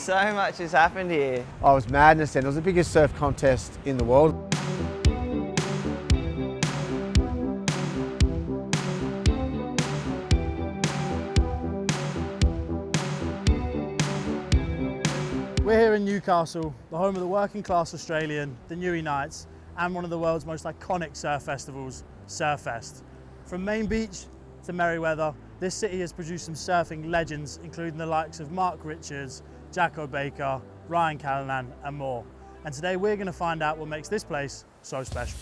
So much has happened here. Oh, it was madness then. It was the biggest surf contest in the world. We're here in Newcastle, the home of the working class Australian, the Newey Nights, and one of the world's most iconic surf festivals, Surfest. From Main Beach to Merewether, this city has produced some surfing legends, including the likes of Mark Richards, Jacko, Ryan Callinan, and more. And today we're going to find out what makes this place so special.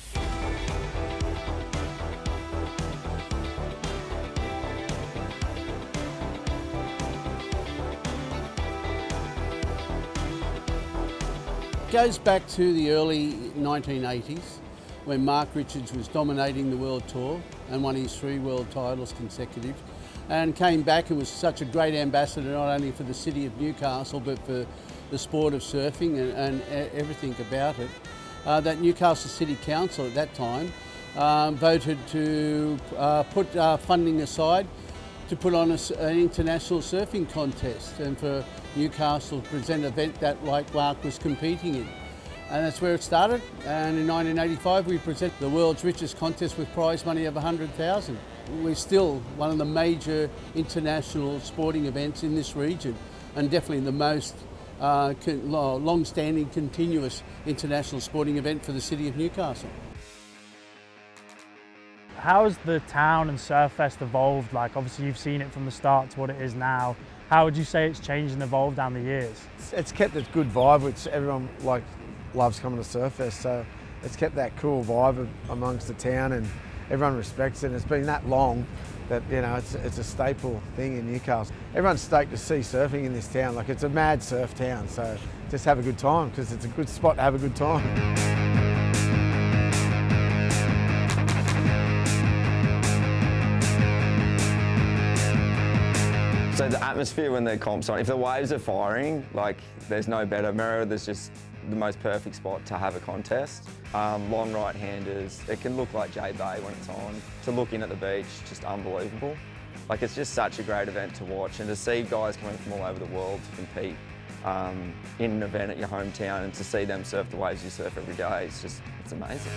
It goes back to the early 1980s when Mark Richards was dominating the world tour and won his 3 world titles consecutive, and came back and was such a great ambassador not only for the city of Newcastle but for the sport of surfing and everything about it. That Newcastle City Council at that time voted to put funding aside to put on an international surfing contest and for Newcastle to present an event that like Mark was competing in. And that's where it started, and in 1985 we presented the world's richest contest with prize money of $100,000. We're still one of the major international sporting events in this region, and definitely the most long-standing continuous international sporting event for the city of Newcastle. How has the town and Surfest evolved? Like, obviously you've seen it from the start to what it is now. How would you say it's changed and evolved down the years? It's kept a good vibe, which everyone loves coming to Surfest, so it's kept that cool vibe amongst the town and everyone respects it. And it's been that long that, you know, it's a staple thing in Newcastle. Everyone's stoked to see surfing in this town. Like, it's a mad surf town, so just have a good time because it's a good spot to have a good time. So the atmosphere when the comp's on, if the waves are firing, like, there's no better. Merewether's just the most perfect spot to have a contest. Long right-handers, it can look like J Bay when it's on. To look in at the beach, just unbelievable. Like, it's just such a great event to watch, and to see guys coming from all over the world to compete in an event at your hometown and to see them surf the waves you surf every day, it's amazing.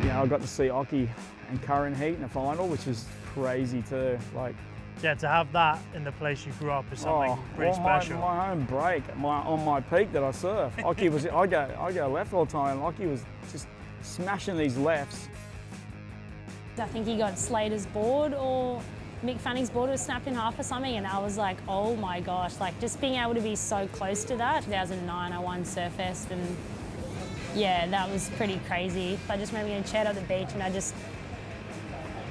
Yeah, I got to see Occy and Curran Heat in the final, which was crazy too. Like, Yeah, to have that in the place you grew up is something pretty special. My own break, on my peak that I surf, Occy was, I go left all the time. Occy was just smashing these lefts. I think he got Slater's board, or Mick Fanning's board was snapped in half or something, and I was like, oh my gosh, like, just being able to be so close to that. 2009 I won Surfest, and yeah, that was pretty crazy. I just remember getting cheered at the beach, and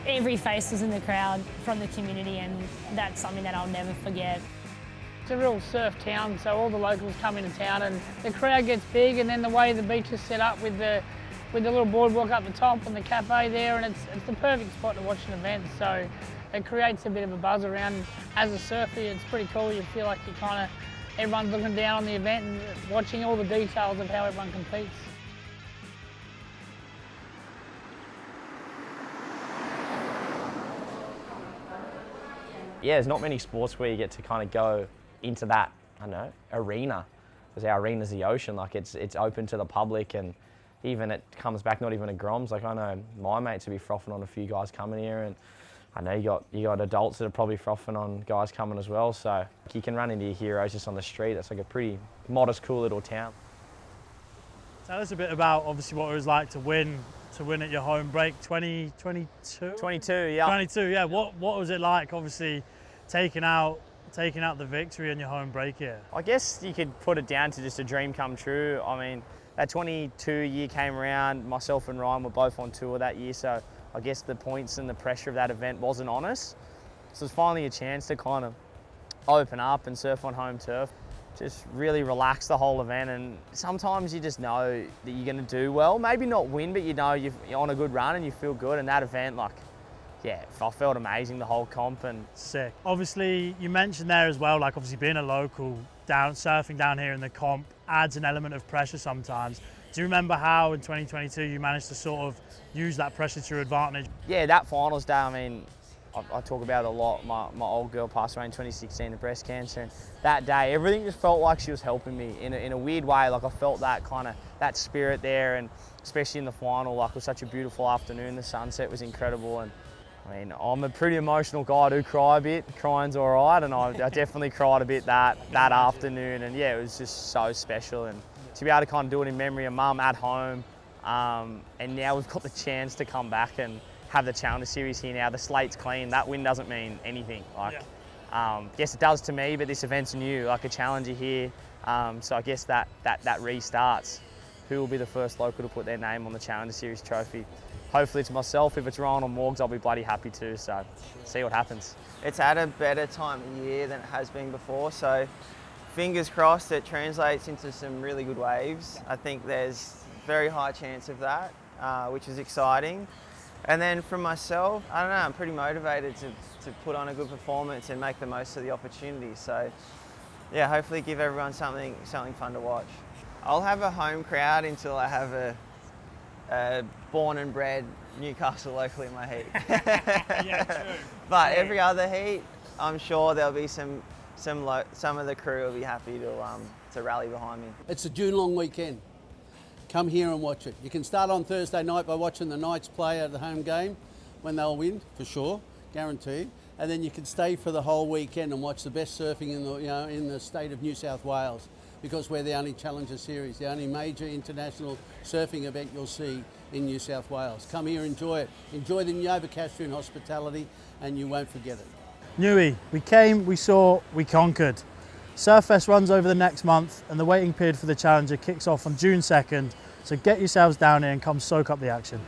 every face was in the crowd from the community, and that's something that I'll never forget. It's a real surf town, so all the locals come into town and the crowd gets big, and then the way the beach is set up with the little boardwalk up the top and the cafe there, and it's the perfect spot to watch an event, so it creates a bit of a buzz around. As a surfer, it's pretty cool. You feel like everyone's looking down on the event and watching all the details of how everyone competes. Yeah, there's not many sports where you get to kind of go into that, I don't know, arena. Because our arena's the ocean, like it's open to the public, and even it comes back not even a Groms. Like, I know my mates will be frothing on a few guys coming here, and I know you got adults that are probably frothing on guys coming as well. So you can run into your heroes just on the street. That's like a pretty modest, cool little town. Tell us a bit about obviously what it was like to win at your home break. 2022? 22, yeah. 22, yeah. What was it like, obviously, taking out the victory in your home break here? I guess you could put it down to just a dream come true. I mean, that 22 year came around, myself and Ryan were both on tour that year, so I guess the points and the pressure of that event wasn't on us. So it's finally a chance to kind of open up and surf on home turf. Just really relax the whole event, and sometimes you just know that you're going to do well. Maybe not win, but you know you're on a good run and you feel good, and that event, like, yeah, I felt amazing, the whole comp. And sick. Obviously, you mentioned there as well, like, obviously being a local, surfing down here in the comp adds an element of pressure sometimes. Do you remember how in 2022 you managed to sort of use that pressure to your advantage? Yeah, that finals day, I mean, I talk about it a lot. My old girl passed away in 2016 of breast cancer, and that day everything just felt like she was helping me in a weird way. Like I felt that spirit there, and especially in the final, like it was such a beautiful afternoon. The sunset was incredible, and I mean, I'm a pretty emotional guy. I do cry a bit. Crying's all right, and I definitely cried a bit that afternoon. And yeah, it was just so special, and to be able to kind of do it in memory of Mum at home, and now we've got the chance to come back and have the Challenger Series here now. The slate's clean. That win doesn't mean anything. Like, yes, it does to me, but this event's new. Like a Challenger here, so I guess that restarts. Who will be the first local to put their name on the Challenger Series trophy? Hopefully it's myself. If it's Ryan or Morgs, I'll be bloody happy too. So, see what happens. It's at a better time of year than it has been before, so fingers crossed it translates into some really good waves. I think there's very high chance of that, which is exciting. And then from myself, I don't know, I'm pretty motivated to put on a good performance and make the most of the opportunity. So yeah, hopefully give everyone something fun to watch. I'll have a home crowd until I have a born and bred Newcastle local in my heat. Yeah, true. But every other heat, I'm sure there'll be some of the crew will be happy to rally behind me. It's a June long weekend. Come here and watch it. You can start on Thursday night by watching the Knights play at the home game when they'll win, for sure, guaranteed. And then you can stay for the whole weekend and watch the best surfing in the state of New South Wales, because we're the only Challenger Series, the only major international surfing event you'll see in New South Wales. Come here, enjoy it. Enjoy the Novocastrian hospitality, and you won't forget it. Newey, we came, we saw, we conquered. Surfest runs over the next month, and the waiting period for the Challenger kicks off on June 2nd, so get yourselves down here and come soak up the action.